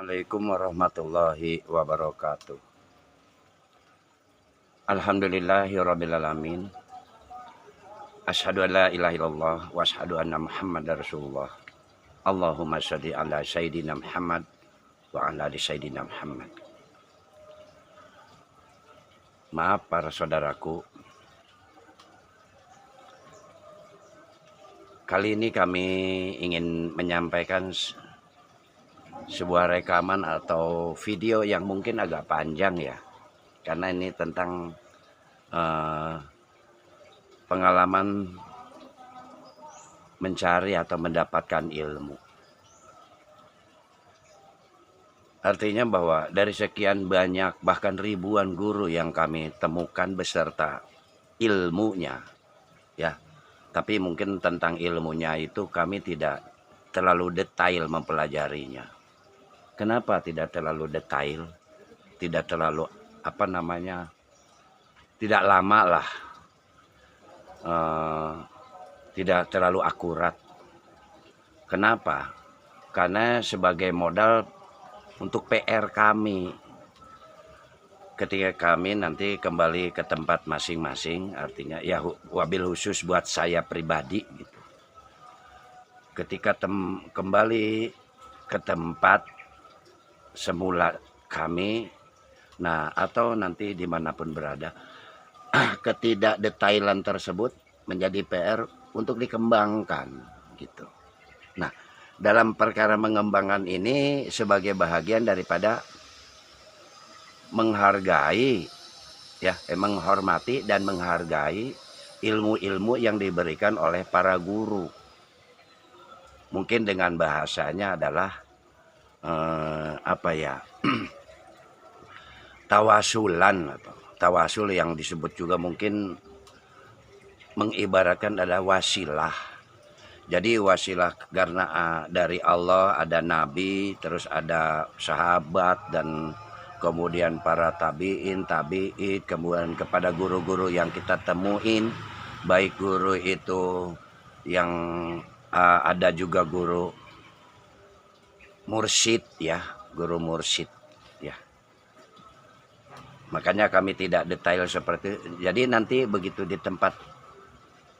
Assalamualaikum warahmatullahi wabarakatuh. Alhamdulillahirrabbilalamin. Asyhadu an la ilaha illallah wa asyhadu anna Muhammadar Rasulullah. Allahumma sholli ala sayyidina Muhammad wa ala ali sayyidina Muhammad. Maaf para saudaraku. Kali ini kami ingin menyampaikan sebuah rekaman atau video yang mungkin agak panjang ya. Karena ini tentang pengalaman mencari atau mendapatkan ilmu. Artinya bahwa dari sekian banyak bahkan ribuan guru yang kami temukan beserta ilmunya ya. Tapi mungkin tentang ilmunya itu kami tidak terlalu detail mempelajarinya. Kenapa tidak terlalu detail? Tidak terlalu tidak lama lah, tidak terlalu akurat. Kenapa? Karena sebagai modal untuk PR kami ketika kami nanti kembali ke tempat masing-masing, artinya ya wabil khusus buat saya pribadi gitu. Ketika kembali ke tempat semula kami, nah atau nanti dimanapun berada, ketidakdetailan tersebut menjadi PR untuk dikembangkan gitu. Nah, dalam perkara mengembangkan ini sebagai bahagian daripada menghargai ya, menghormati dan menghargai ilmu-ilmu yang diberikan oleh para guru. Mungkin dengan bahasanya adalah tawasulan atau tawasul yang disebut juga mungkin mengibaratkan adalah wasilah. Jadi wasilah karena dari Allah ada nabi, terus ada sahabat dan kemudian para tabi'in, kemudian kepada guru-guru yang kita temuin, baik guru itu yang ada juga guru mursyid ya, guru mursyid ya. Makanya kami tidak detail seperti itu. Jadi nanti begitu di tempat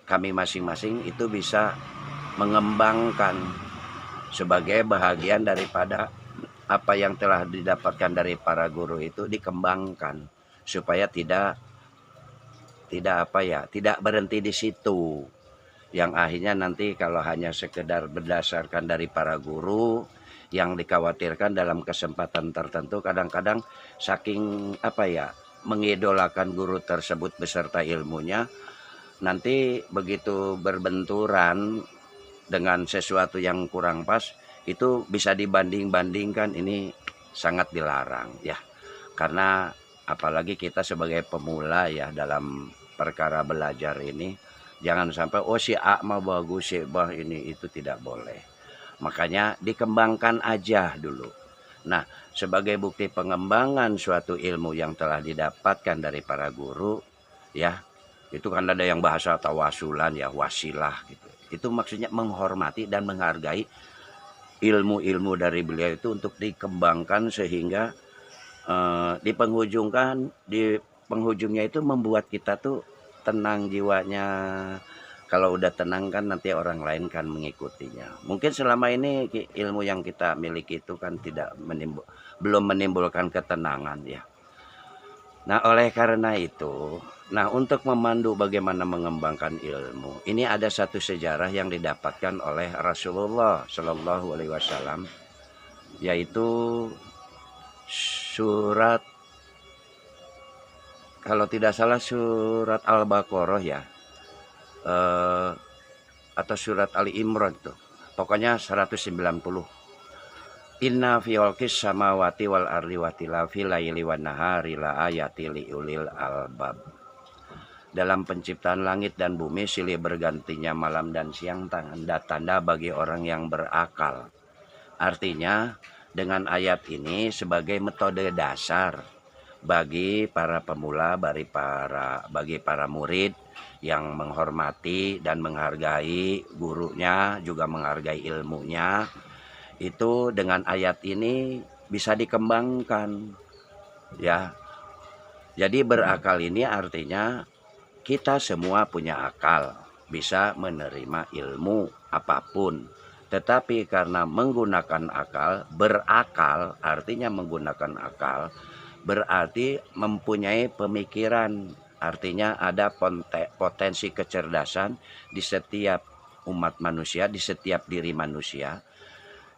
kami masing-masing itu bisa mengembangkan sebagai bahagian daripada apa yang telah didapatkan dari para guru itu dikembangkan supaya tidak berhenti di situ. Yang akhirnya nanti kalau hanya sekedar berdasarkan dari para guru, yang dikhawatirkan dalam kesempatan tertentu kadang-kadang saking mengidolakan guru tersebut beserta ilmunya, nanti begitu berbenturan dengan sesuatu yang kurang pas itu bisa dibanding-bandingkan. Ini sangat dilarang ya, karena apalagi kita sebagai pemula ya dalam perkara belajar ini, jangan sampai si A mah bagus, si bah ini itu tidak boleh. Makanya dikembangkan aja dulu. Nah, sebagai bukti pengembangan suatu ilmu yang telah didapatkan dari para guru ya, itu kan ada yang bahasa tawasulan ya, wasilah gitu. Itu maksudnya menghormati dan menghargai ilmu-ilmu dari beliau itu untuk dikembangkan sehingga di penghujungnya itu membuat kita tuh tenang jiwanya. Kalau udah tenang kan nanti orang lain kan mengikutinya. Mungkin selama ini ilmu yang kita miliki itu kan belum menimbulkan ketenangan ya. Nah, oleh karena itu, untuk memandu bagaimana mengembangkan ilmu, ini ada satu sejarah yang didapatkan oleh Rasulullah Shallallahu Alaihi Wasallam, yaitu surat, kalau tidak salah surat Al-Baqarah ya, atau surat Ali Imran tuh, pokoknya 190. Inna fi khalqis samawati wal ardi wa tilafil laili wan nahari la ayati liulil albab. Dalam penciptaan langit dan bumi silih bergantinya malam dan siang tanda-tanda bagi orang yang berakal. Artinya dengan ayat ini sebagai metode dasar bagi para pemula, bagi para murid yang menghormati dan menghargai gurunya, juga menghargai ilmunya. Itu dengan ayat ini bisa dikembangkan, ya. Jadi berakal ini artinya kita semua punya akal, bisa menerima ilmu apapun. Tetapi karena menggunakan akal, berakal artinya menggunakan akal, berarti mempunyai pemikiran. Artinya ada potensi kecerdasan di setiap umat manusia, di setiap diri manusia.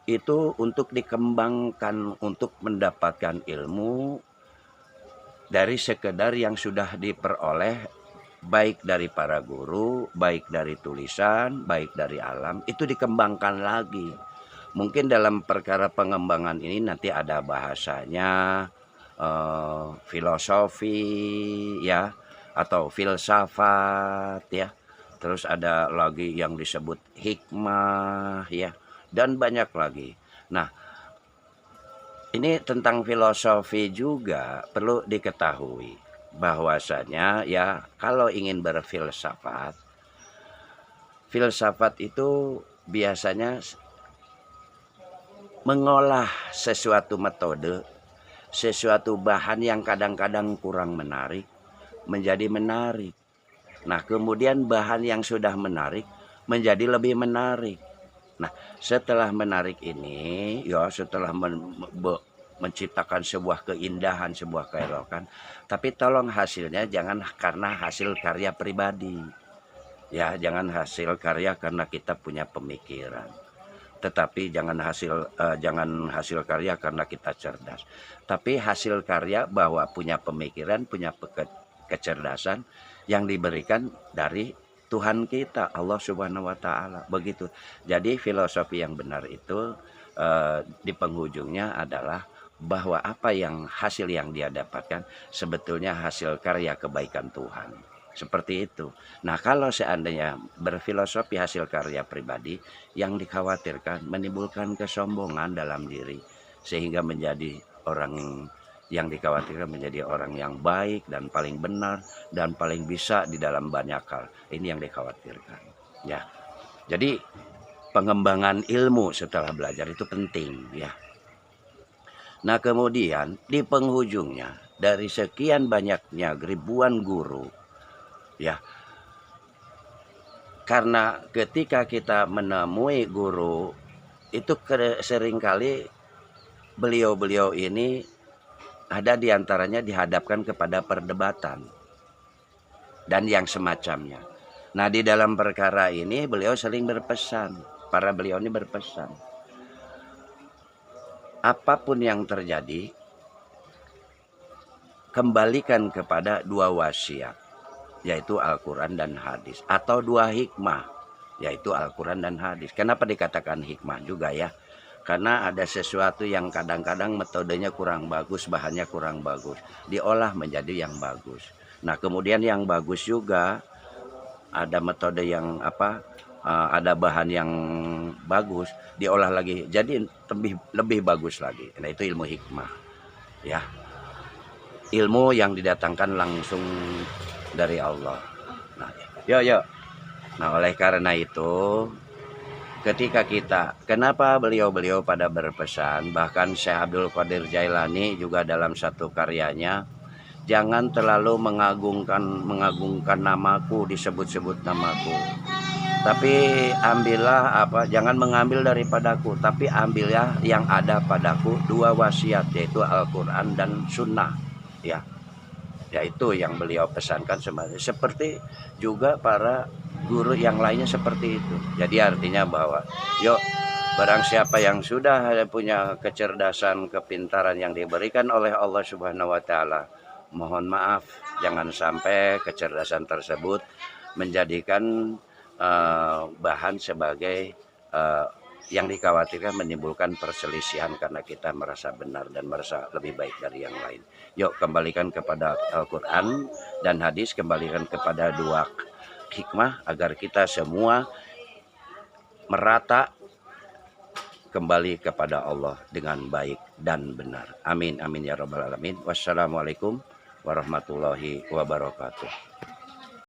Itu untuk dikembangkan, untuk mendapatkan ilmu dari sekedar yang sudah diperoleh, baik dari para guru, baik dari tulisan, baik dari alam, itu dikembangkan lagi. Mungkin dalam perkara pengembangan ini nanti ada bahasanya, filosofi ya, atau filsafat ya. Terus ada lagi yang disebut hikmah ya, dan banyak lagi. Nah, ini tentang filosofi juga perlu diketahui bahwasanya ya, kalau ingin berfilsafat, filsafat itu biasanya mengolah sesuatu metode, sesuatu bahan yang kadang-kadang kurang menarik menjadi menarik. Nah, kemudian bahan yang sudah menarik menjadi lebih menarik. Nah, setelah menarik ini, ya setelah menciptakan sebuah keindahan, sebuah keelokan, tapi tolong hasilnya jangan karena hasil karya pribadi. Ya, jangan hasil karya karena kita punya pemikiran. Tetapi jangan hasil karya karena kita cerdas. Tapi hasil karya bahwa punya pemikiran, punya kecerdasan yang diberikan dari Tuhan kita, Allah Subhanahu wa taala. Begitu. Jadi filosofi yang benar itu di penghujungnya adalah bahwa apa yang hasil yang dia dapatkan sebetulnya hasil karya kebaikan Tuhan. Seperti itu. Nah, kalau seandainya berfilosofi hasil karya pribadi, yang dikhawatirkan menimbulkan kesombongan dalam diri sehingga menjadi orang yang dikhawatirkan menjadi orang yang baik dan paling benar dan paling bisa di dalam banyak hal. Ini yang dikhawatirkan. Ya. Jadi pengembangan ilmu setelah belajar itu penting ya. Nah, kemudian di penghujungnya dari sekian banyaknya ribuan guru ya. Karena ketika kita menemui guru itu seringkali beliau-beliau ini ada diantaranya dihadapkan kepada perdebatan dan yang semacamnya. Nah, di dalam perkara ini beliau sering berpesan, para beliau ini berpesan, apapun yang terjadi, kembalikan kepada dua wasiat, yaitu Al-Quran dan hadis, atau dua hikmah, yaitu Al-Quran dan hadis. Kenapa dikatakan hikmah juga ya? Karena ada sesuatu yang kadang-kadang metodenya kurang bagus, bahannya kurang bagus, diolah menjadi yang bagus. Nah, kemudian yang bagus juga ada metode yang ada bahan yang bagus, diolah lagi jadi lebih bagus lagi. Nah, itu ilmu hikmah. Ya. Ilmu yang didatangkan langsung dari Allah. Nah, yuk. Nah, oleh karena itu ketika kenapa beliau-beliau pada berpesan, bahkan Syekh Abdul Qadir Jailani juga dalam satu karyanya, jangan terlalu mengagungkan namaku, disebut-sebut namaku. Tapi ambillah jangan mengambil daripadaku, tapi ambillah yang ada padaku dua wasiat, yaitu Al-Quran dan Sunnah. Ya, yaitu yang beliau pesankan seperti juga para guru yang lainnya seperti itu. Jadi artinya bahwa yuk, barang siapa yang sudah punya kecerdasan, kepintaran yang diberikan oleh Allah Subhanahu wa taala, mohon maaf jangan sampai kecerdasan tersebut menjadikan bahan sebagai yang dikhawatirkan menimbulkan perselisihan karena kita merasa benar dan merasa lebih baik dari yang lain. Yuk, kembalikan kepada Al-Quran dan hadis, kembalikan kepada dua hikmah agar kita semua merata kembali kepada Allah dengan baik dan benar. Amin amin ya rabbal alamin. Wassalamualaikum warahmatullahi wabarakatuh.